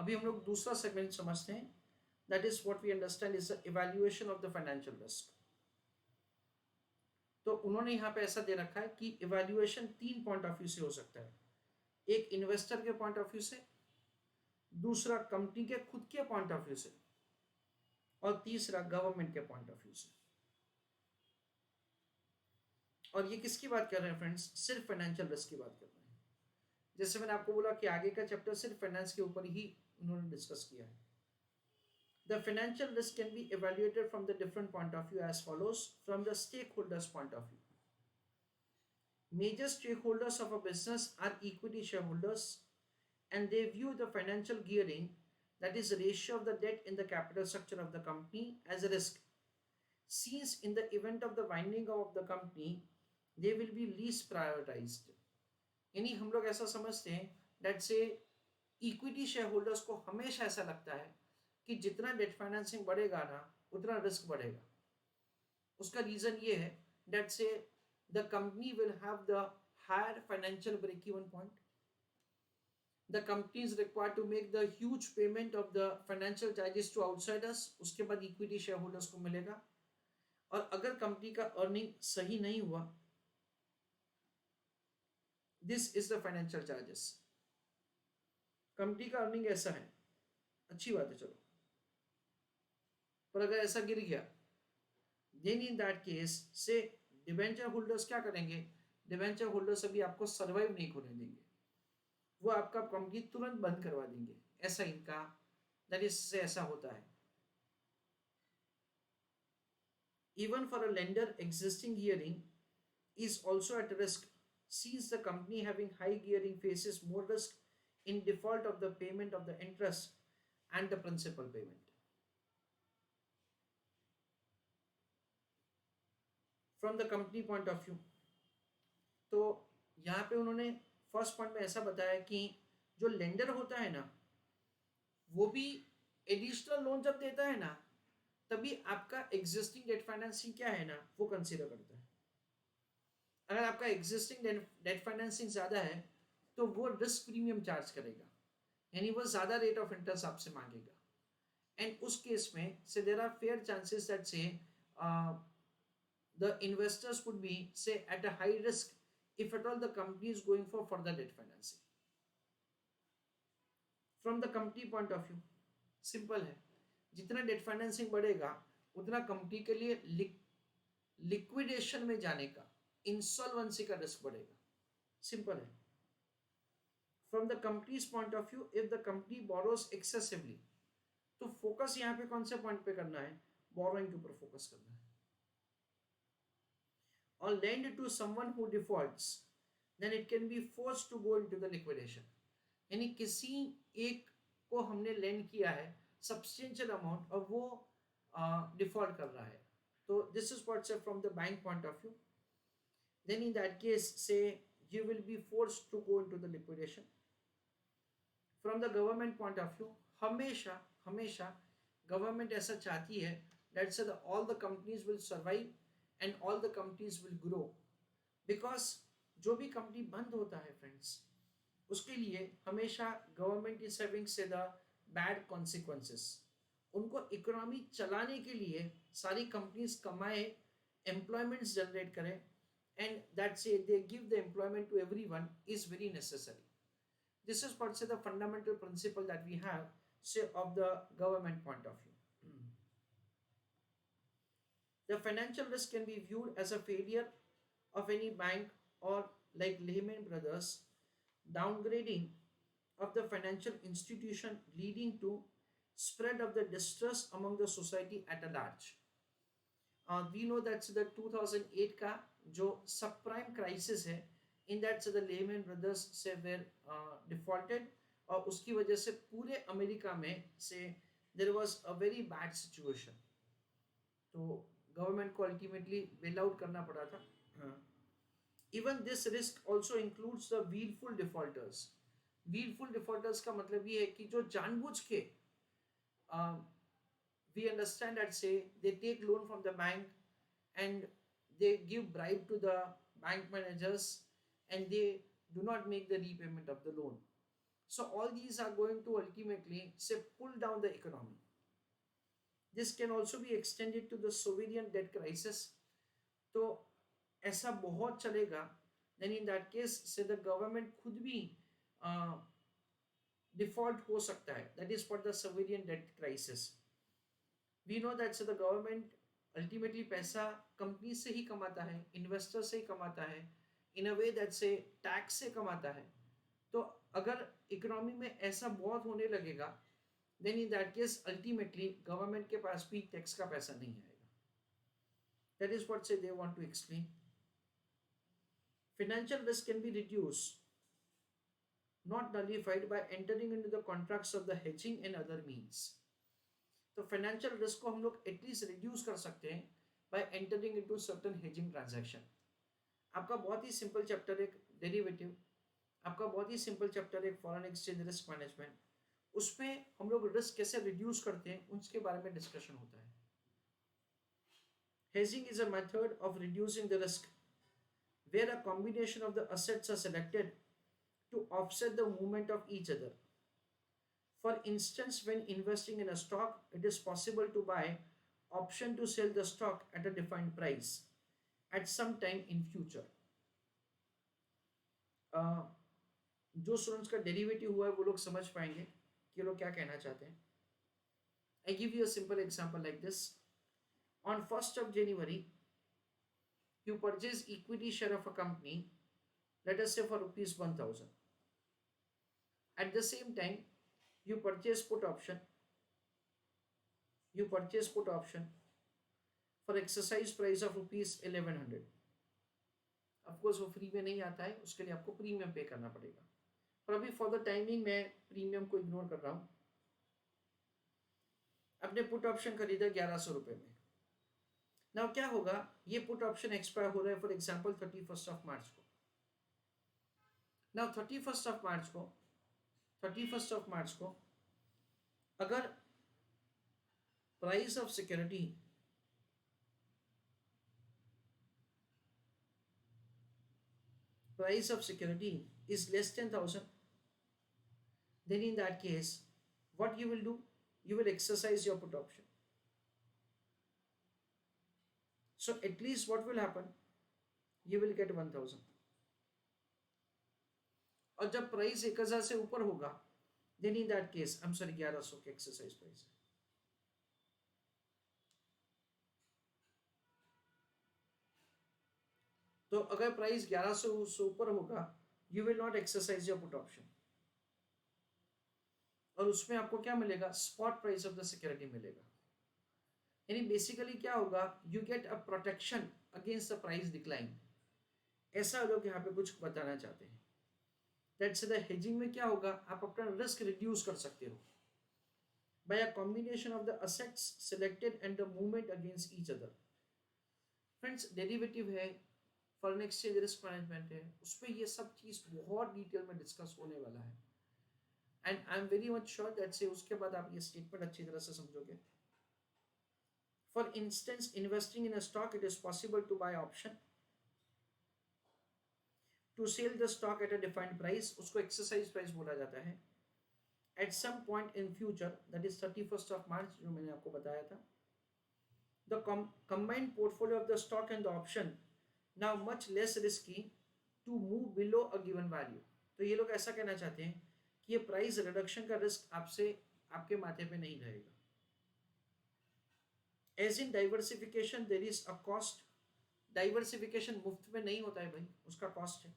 अभी हम लोग दूसरा सेगमेंट समझते हैं, that is what we understand is the evaluation of the financial risk. तो उन्होंने यहाँ पे ऐसा दे रखा है कि इवैल्यूएशन तीन पॉइंट ऑफ व्यू से हो सकता है। एक इन्वेस्टर के पॉइंट ऑफ व्यू से, दूसरा कंपनी के खुद के पॉइंट ऑफ व्यू से, और तीसरा गवर्नमेंट के पॉइंट ऑफ व्यू से। और ये किसकी बात कर रहे हैं फ्रेंड्स? सिर्फ फाइनेंशियल रिस्क की बात कर रहे हैं। जैसे मैंने आपको बोला कि आगे का चैप्टर सिर्फ फाइनेंस के ऊपर ही उन्होंने डिस्कस किया है। The financial risk can be evaluated from the different point of view as follows from the stakeholders point of view. Major stakeholders of a business are equity shareholders, and they view the financial gearing, that is the ratio of the debt in the capital structure of the company, as a risk. Since in the event of the winding up of the company, they will be least prioritized. यानी हम लोग ऐसा समझते हैं that से equity share holders को हमेशा ऐसा लगता है कि जितना डेट फाइनेंसिंग बढ़ेगा ना उतना रिस्क बढ़ेगा। उसका रीजन ये है that से the company will have the higher financial break-even point. The company is required to make the huge payment of the financial charges to outsiders. उसके बाद इक्विटी शेयर होल्डर्स को मिलेगा। और अगर कंपनी का अर्निंग सही नहीं हुआ, this is the financial charges. Company का अर्निंग ऐसा है, अच्छी बात है चलो, पर अगर ऐसा गिर गया, देन इन दैट केस से डिबेंचर होल्डर्स क्या करेंगे? डिबेंचर होल्डर्स अभी आपको सर्वाइव नहीं होने देंगे, वो आपका कंपनी तुरंत बंद करवा देंगे। ऐसा इनका दैट इज से ऐसा होता है। Even for a lender, existing gearing is also at risk, since the company having high gearing faces more risk in default of the payment of the interest and the principal payment. From the company point of view, तो यहाँ पे उन्होंने first point में ऐसा बताया कि जो lender होता है ना, वो भी एडिशनल लोन जब देता है ना, तभी आपका एग्जिस्टिंग डेट फाइनेंसिंग क्या है ना वो कंसीडर करता है। अगर आपका एग्जिस्टिंग डेट फाइनेंसिंग ज़्यादा है तो वो रिस्क प्रीमियम चार्ज करेगा, यानी वो ज़्यादा रेट ऑफ इंटरेस्ट आपसे मांगेगा। एंड उस केस में say there are fair chances that say the investors would be say at a high risk if at all the company is going for further debt financing. From the company point of view, simple है, जितना debt financing बढ़ेगा उतना company के लिए liquidation में जाने का, insolvency का रिस्क बढ़ेगा। सिंपल है। From the companies point of view, if the company borrows excessively, तो फोकस यहाँ पे कौन से पॉइंट पे करना है? बोरोइंग के ऊपर फोकस करना है। or lend to someone who defaults, then it can be forced to go into the liquidation. यानी किसी एक को हमने लेंड किया है सब्सटेंशियल अमाउंट और वो डिफॉल्ट कर रहा है, तो दिस इज व्हाट से from the bank point of view, then in that case say you will be forced to go into the liquidation. From the government point of view, हमेशा हमेशा government ऐसा चाहती है that so all the companies will survive and all the companies will grow, because जो भी company बंद होता है फ्रेंड्स, उसके लिए हमेशा government is having say the bad consequences. उनको इकोनॉमी चलाने के लिए सारी कंपनीज कमाए, एम्प्लॉयमेंट्स जनरेट करें, and that say they give the employment to everyone is very necessary. This is what say the fundamental principle that we have say of the government point of view. The financial risk can be viewed as a failure of any bank or, like Lehman Brothers, downgrading of the financial institution, leading to spread of the distress among the society at a large. We know that the 2008 का जो subprime crisis है, in that the Lehman Brothers से were defaulted, और उसकी वजह से पूरे America में से there was a very bad situation. तो गवर्नमेंट को अल्टीमेटली बेल आउट करना पड़ा था। Even this risk also includes the wilful defaulters. Wilful defaulters का मतलब ये है कि जो जानबूझ के we understand that say they take loan from the bank and they give bribe to the bank managers and they do not make the repayment of the loan. So all these are going to ultimately say pull down the economy. This can also be extended to the sovereign debt crisis. तो ऐसा बहुत चलेगा, then in that case से the government खुद भी default हो सकता है. That is for the sovereign debt crisis. We know that so the government ultimately पैसा कंपनी से ही कमाता है, इन्वेस्टर से ही कमाता है, इन अ वे दैट से टैक्स से कमाता है. तो अगर इकोनॉमी में ऐसा बहुत होने लगेगा, then in that case ultimately government के पास भी टैक्स का पैसा नहीं आएगा. That is what say they want to explain. Financial risk can be reduced, not nullified, by entering into the contracts of the hedging and other means. तो financial risk को हम लोग एटलीस्ट रिड्यूस कर सकते हैं bye entering into certain hedging transaction. आपका बहुत ही simple chapter एक डेरिवेटिव, आपका बहुत ही सिंपल चैप्टर एक फॉरेन एक्सचेंज रिस्क मैनेजमेंट, उसमें हम लोग रिस्क कैसे रिड्यूस करते हैं उसके बारे में डिस्कशन होता है. Hedging is a method of reducing the risk where a combination of the assets are selected to offset the movement of each other. For instance, when investing in a stock, it is possible to buy option to sell the stock at a defined price at some time in future. जो students का derivative हुआ है वो लोग समझ पाएंगे कि लोग क्या कहना चाहते हैं. I give you a simple example like this. On 1st of January, you purchase equity share of a company, let us say for rupees 1000. At the same time, you purchase put option for exercise price of rupees 1100. Of course वो free में नहीं आता है, उसके लिए आपको premium पे करना पड़ेगा. पर अभी फॉर द टाइमिंग मैं प्रीमियम को इग्नोर कर रहा हूँ. अपने पुट ऑप्शन खरीदा 1100 रुपए में. नाउ क्या होगा, ये पुट ऑप्शन एक्सपायर हो रहा है for example 31st of March को. नाउ 31st ऑफ मार्च को अगर price of security is less than 1000, then in that case what you will do, you will exercise your put option. So at least what will happen, you will get 1000. और जब price 1000 से ऊपर होगा, then in that case, I'm sorry 1100 के exercise price. तो अगर price 1100 से ऊपर होगा, you will not exercise your put option. और उसमें आपको क्या मिलेगा, spot price of the security मिलेगा. यानी बेसिकली क्या होगा, you get a protection against the price decline. ऐसा लोग यहाँ पे कुछ बताना चाहते हैं. दैट्स द हेजिंग में क्या होगा, आप अपना रिस्क रिड्यूस कर सकते हो by a combination of the assets selected and the movement against each other. Friends derivative है, फॉरेन एक्सचेंज रिस्क मैनेजमेंट है, उसमें ये सब चीज बहुत डिटेल में डिस्कस होने वाला है. And I am very much sure that से उसके बाद आप ये स्टेटमेंट अच्छी तरह से समझोगे. For instance, investing in a stock, it is possible to buy option to sell the stock at a defined price. उसको exercise price बोला जाता है. At some point in future, that is 31st of March, जो मैंने आपको बताया था. The combined portfolio of the stock and the option now much less risky to move below a given value. तो ये लोग ऐसा कहना चाहते हैं कि ये प्राइस रिडक्शन का रिस्क आपके माथे पे नहीं रहेगा. As in diversification, there is a cost. Diversification मुफ्त में नहीं होता है भाई, उसका कॉस्ट है.